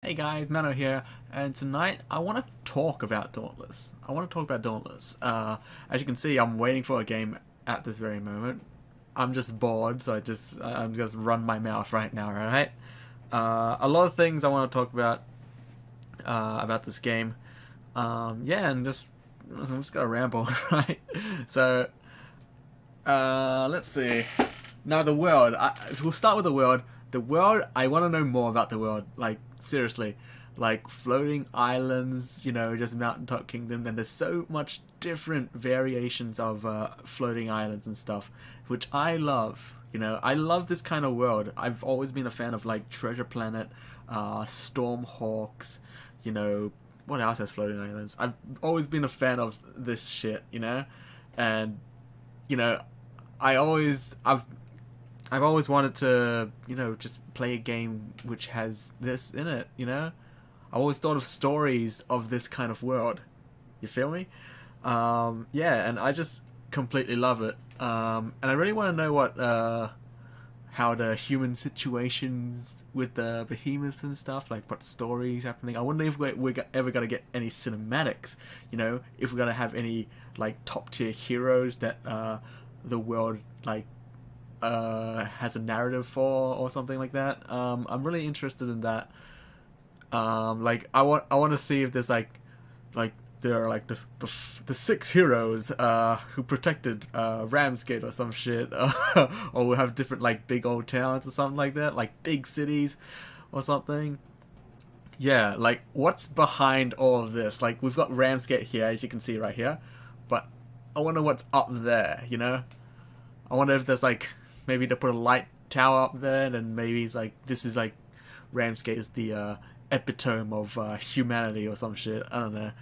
Hey guys, Mano here, and tonight I want to talk about Dauntless. As you can see, I'm waiting for a game at this very moment. I'm just bored, so I'm just run my mouth right now, alright? A lot of things I want to talk about this game. Yeah, and I'm just gonna ramble, right? So, let's see. Now the world. We'll start with the world. The world. I want to know more about the world. Like seriously, like floating islands. Just mountaintop kingdom. And there's so much different variations of floating islands and stuff, which I love. I love this kind of world. I've always been a fan of like Treasure Planet, Stormhawks. What else has floating islands? I've always been a fan of this shit. And I always I've always wanted to just play a game which has this in it. I always thought of stories of this kind of world. You feel me? Yeah, and I just completely love it. And I really want to know how the human situations with the behemoths and stuff, like what stories happening. I wonder if we're ever gonna get any cinematics. If we're gonna have any like top tier heroes that the world like has a narrative for or something like that. I'm really interested in that. Like I want to see if there's like there are like the six heroes who protected Ramsgate or some shit, or we'll have different like big old towns or something like that, like big cities or something. Yeah, like what's behind all of this? Like we've got Ramsgate here, as you can see right here, but I wonder what's up there. I wonder if there's like maybe they put a light tower up there, and maybe it's like this is like Ramsgate is the epitome of humanity or some shit. I don't know.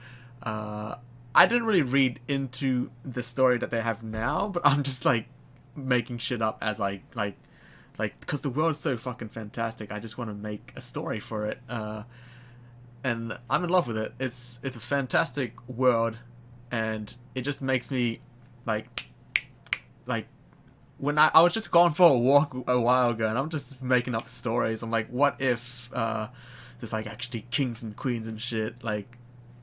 I didn't really read into the story that they have now, but I'm just like making shit up as like because the world's so fucking fantastic. I just want to make a story for it, and I'm in love with it. It's a fantastic world, and it just makes me like when I was just gone for a walk a while ago, and I'm just making up stories. I'm like, what if there's like actually kings and queens and shit like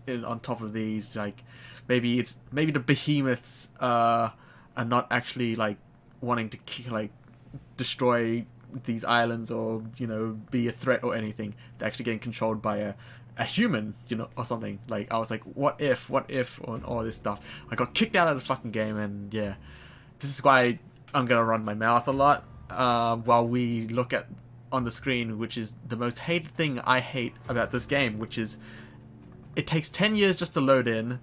on top of these? Like maybe the behemoths are not actually like wanting to like destroy these islands or be a threat or anything. They're actually getting controlled by a human, or something. Like I was like, what if on all this stuff. I got kicked out of the fucking game, and yeah, this is why I'm gonna run my mouth a lot while we look at on the screen, which is the most hated thing I hate about this game, which is it takes 10 years just to load in,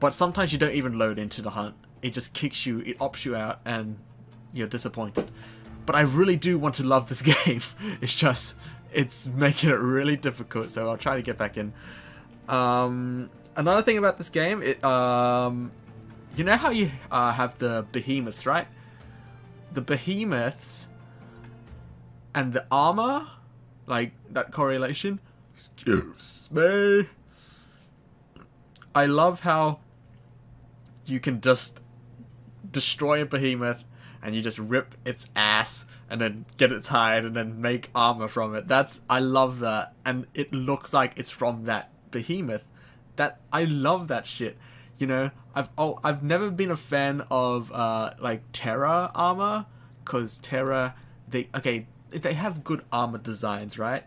but sometimes you don't even load into the hunt. It just kicks you, it opts you out, and you're disappointed. But I really do want to love this game. It's making it really difficult, so I'll try to get back in. Another thing about this game, you know how you have the behemoths, right? The behemoths and the armor, like that correlation. Excuse me. I love how you can just destroy a behemoth and you just rip its ass and then get its hide and then make armor from it. I love that, and it looks like it's from that behemoth. I love that shit. I've never been a fan of like Terra armor, because Terra they have good armor designs, right?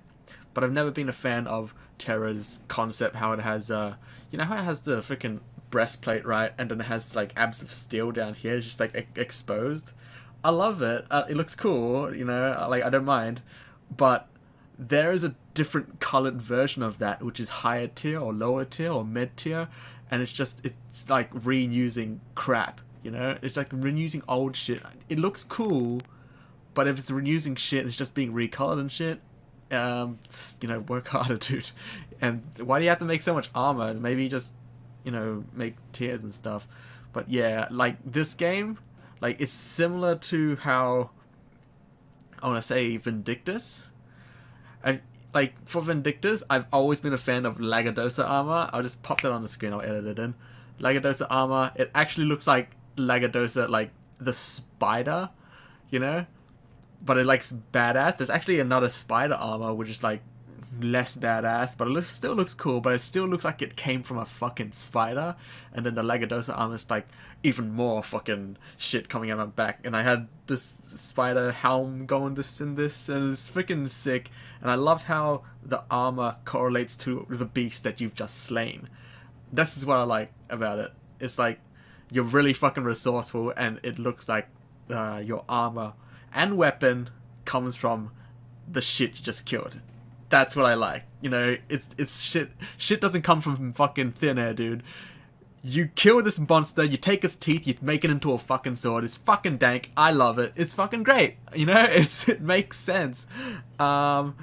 But I've never been a fan of Terra's concept, how it has how it has the freaking breastplate, right? And then it has like abs of steel down here, it's just like exposed. I love it. It looks cool, like I don't mind. But there is a different colored version of that, which is higher tier or lower tier or mid tier, and it's like reusing crap, It's like reusing old shit. It looks cool, but if it's reusing shit, it's just being recolored and shit. Work harder, dude. And why do you have to make so much armor? Maybe just, make tiers and stuff. But yeah, like this game, like it's similar to how I want to say Vindictus. Like for Vindictus, I've always been a fan of Lagadosa armor. I'll just pop that on the screen. I'll edit it in. Lagadosa armor. It actually looks like Lagadosa, like the spider, but it likes badass. There's actually another spider armor, which is like less badass, but it still looks cool, but it still looks like it came from a fucking spider. And then the Legodosa armor is like even more fucking shit coming out of my back. And I had this spider helm going this and this, and it's freaking sick. And I love how the armor correlates to the beast that you've just slain. This is what I like about it. It's like you're really fucking resourceful, and it looks like your armor and weapon comes from the shit you just killed. That's what I like. You know, it's shit. Shit doesn't come from fucking thin air, dude. You kill this monster, you take its teeth, you make it into a fucking sword. It's fucking dank. I love it. It's fucking great. You know, it makes sense. And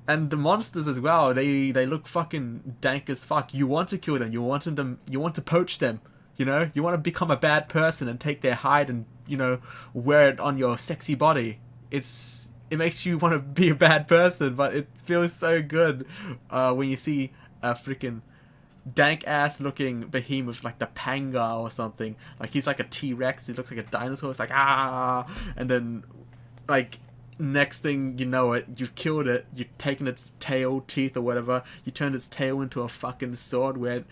the monsters as well, they look fucking dank as fuck. You want to kill them. You want to poach them. You know, you want to become a bad person and take their hide and, you know, wear it on your sexy body. It makes you want to be a bad person, but it feels so good when you see a freaking dank ass looking behemoth like the Panga or something. Like he's like a T-Rex. He looks like a dinosaur. It's like and then like next thing you know it, you've killed it. You've taken its tail, teeth or whatever. You turned its tail into a fucking sword. Where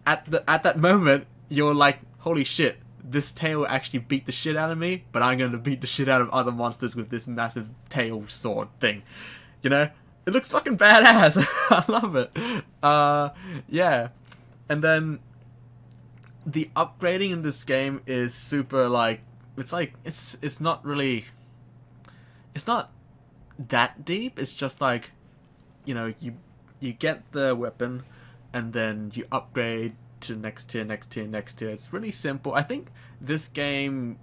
at that moment you're like, holy shit. This tail actually beat the shit out of me, but I'm going to beat the shit out of other monsters with this massive tail sword thing. You know? It looks fucking badass. I love it. Yeah. And then the upgrading in this game is super like, it's not really, it's not that deep. It's just like, you know, you get the weapon and then you upgrade to next tier. It's really simple. I think this game,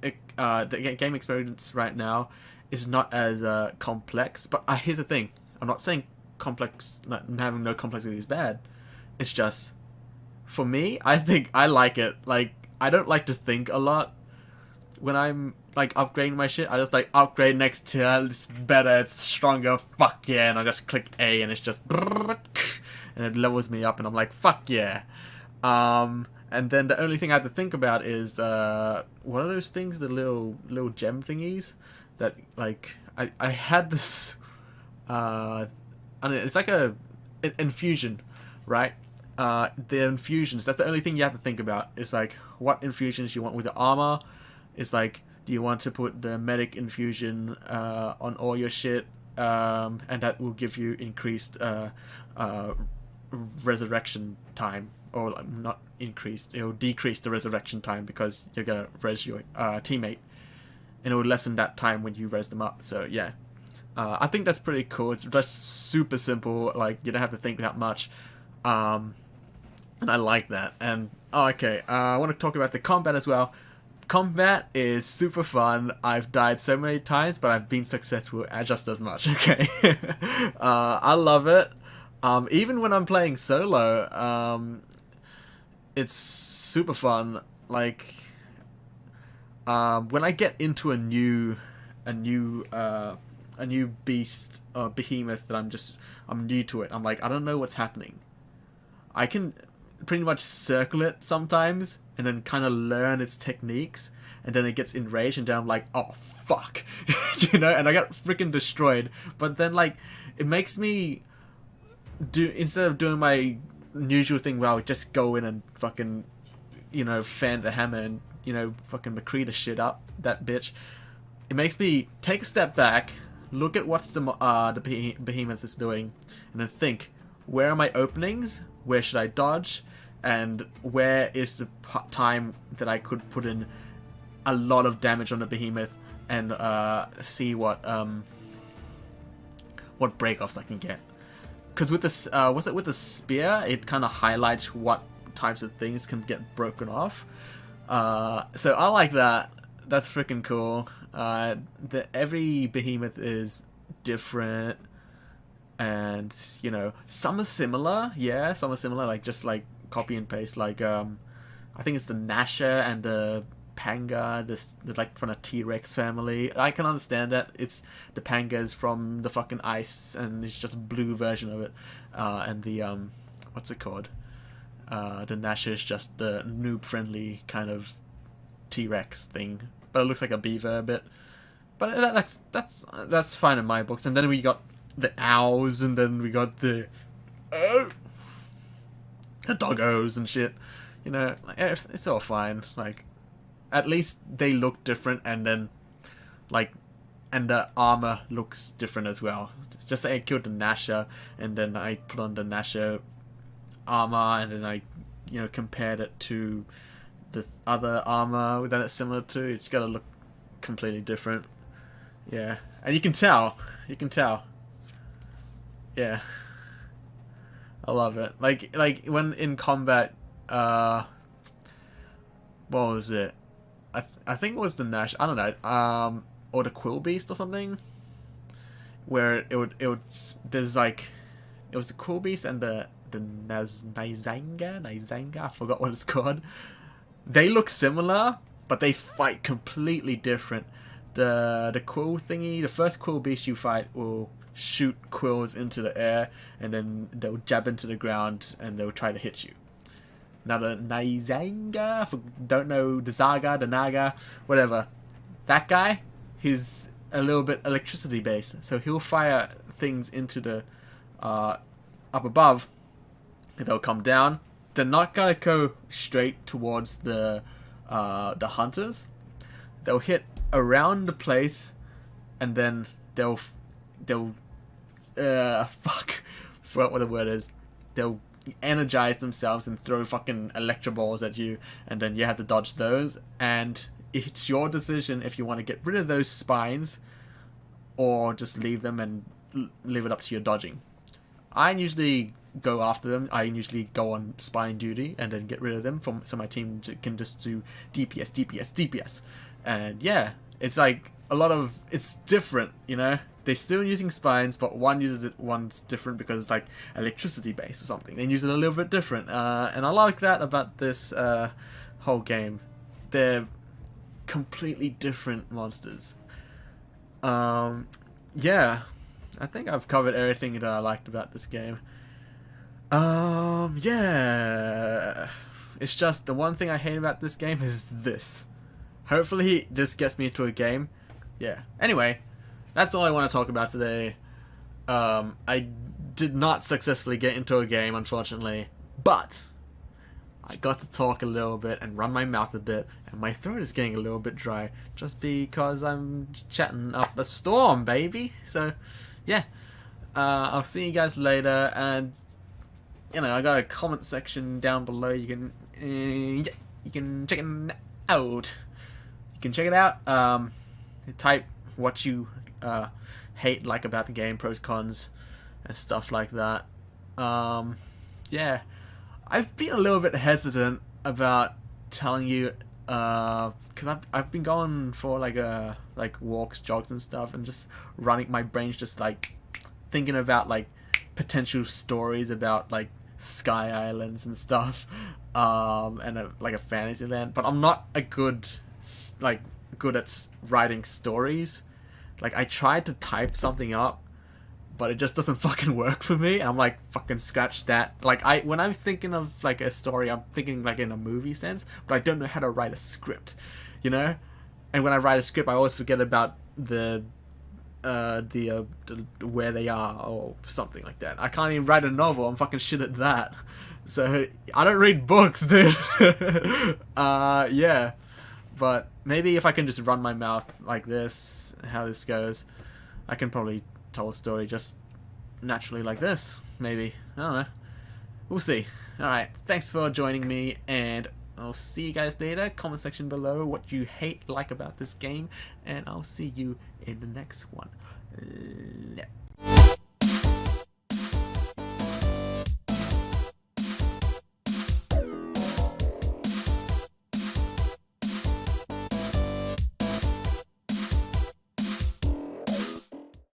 the game experience right now is not as complex. But here's the thing: I'm not saying complex, having no complexity is bad. It's just for me, I think I like it. Like I don't like to think a lot when I'm like upgrading my shit. I just like upgrade next tier. It's better. It's stronger. Fuck yeah! And I just click A, and it's just and it levels me up, and I'm like, fuck yeah. And then the only thing I have to think about is what are those things, the little gem thingies that like I had this and it's like an infusion, right? The infusions, that's the only thing you have to think about. It's like what infusions you want with the armor. It's like, do you want to put the medic infusion on all your shit, and that will give you increased resurrection time. Or like, not increased, it'll decrease the resurrection time because you're gonna res your teammate, and it will lessen that time when you res them up. So yeah, I think that's pretty cool. It's just super simple, like you don't have to think that much, and I like that. And okay, I want to talk about the combat as well. Combat is super fun. I've died so many times, but I've been successful just as much. Okay, I love it. Even when I'm playing solo, it's super fun. Like, when I get into a new beast or behemoth that I'm new to it. I'm like, I don't know what's happening. I can pretty much circle it sometimes and then kind of learn its techniques, and then it gets enraged, and then I'm like, oh fuck, you know, and I got freaking destroyed. But then like, it makes me do, instead of doing my usual thing where I would just go in and fucking, you know, fan the hammer and, you know, fucking McCree the shit up, that bitch. It makes me take a step back, look at what's the behemoth is doing, and then think, where are my openings? Where should I dodge? And where is the time that I could put in a lot of damage on the behemoth, and see what breakoffs I can get. Because with this, with the spear, it kind of highlights what types of things can get broken off. So I like that. That's freaking cool. Every behemoth is different, and you know, some are similar. Yeah, some are similar. Like just like copy and paste. Like I think it's the Gnasher and the Panga, they're like from a T-Rex family. I can understand that. It's the Panga is from the fucking ice, and it's just a blue version of it. And the what's it called? The Gnasher is just the noob-friendly kind of T-Rex thing, but it looks like a beaver a bit. But that's fine in my books. And then we got the owls, and then we got the doggos and shit. You know, like, it's all fine. Like, at least they look different, and then, like, and the armor looks different as well. Just say I killed the Nasher, and then I put on the Nasher armor, and then I, you know, compared it to the other armor that it's similar to. It's gotta look completely different. Yeah, and you can tell. You can tell. Yeah, I love it. Like when in combat, what was it? I think it was the Nash. I don't know. Or the Quill Beast or something. Where it would there's like, it was the Quill Beast and the Nizanga. I forgot what it's called. They look similar, but they fight completely different. The quill thingy, the first Quill Beast you fight will shoot quills into the air, and then they'll jab into the ground and they'll try to hit you. Now the Nizanga, don't know, the Zaga, the Naga, whatever. That guy, he's a little bit electricity based, so he'll fire things into the up above. They'll come down. They're not gonna go straight towards the hunters. They'll hit around the place, and then they'll fuck, forgot what the word is. They'll energize themselves and throw fucking electro balls at you, and then you have to dodge those. And it's your decision if you want to get rid of those spines or just leave them and leave it up to your dodging. I usually go after them. I usually go on spine duty and then get rid of them so my team can just do DPS. And yeah, it's like a lot of, it's different, you know. They're still using spines, but one uses it, one's different because it's like electricity based or something. They use it a little bit different, and I like that about this whole game. They're completely different monsters. Yeah, I think I've covered everything that I liked about this game. Yeah, it's just the one thing I hate about this game is this. Hopefully this gets me into a game. Yeah. Anyway, that's all I want to talk about today. I did not successfully get into a game, unfortunately, but I got to talk a little bit and run my mouth a bit, and my throat is getting a little bit dry just because I'm chatting up a storm, baby. So, yeah. I'll see you guys later, and you know, I got a comment section down below. You can check it out. You can check it out. Type what you like about the game, pros, cons, and stuff like that. Yeah, I've been a little bit hesitant about telling you because I've been going for like walks, jogs, and stuff, and just running. My brain's just like thinking about like potential stories about like Sky Islands and stuff, and like a fantasy land. But I'm not a good at writing stories. Like, I tried to type something up, but it just doesn't fucking work for me. And I'm like, fucking scratch that. Like, when I'm thinking of like a story, I'm thinking like in a movie sense, but I don't know how to write a script, you know. And when I write a script, I always forget about the where they are or something like that. I can't even write a novel. I'm fucking shit at that. So I don't read books, dude. Yeah, but maybe if I can just run my mouth like this, how this goes, I can probably tell a story just naturally like this. Maybe, I don't know. We'll see. All right, thanks for joining me, and I'll see you guys later. Comment section below what you like about this game, and I'll see you in the next one.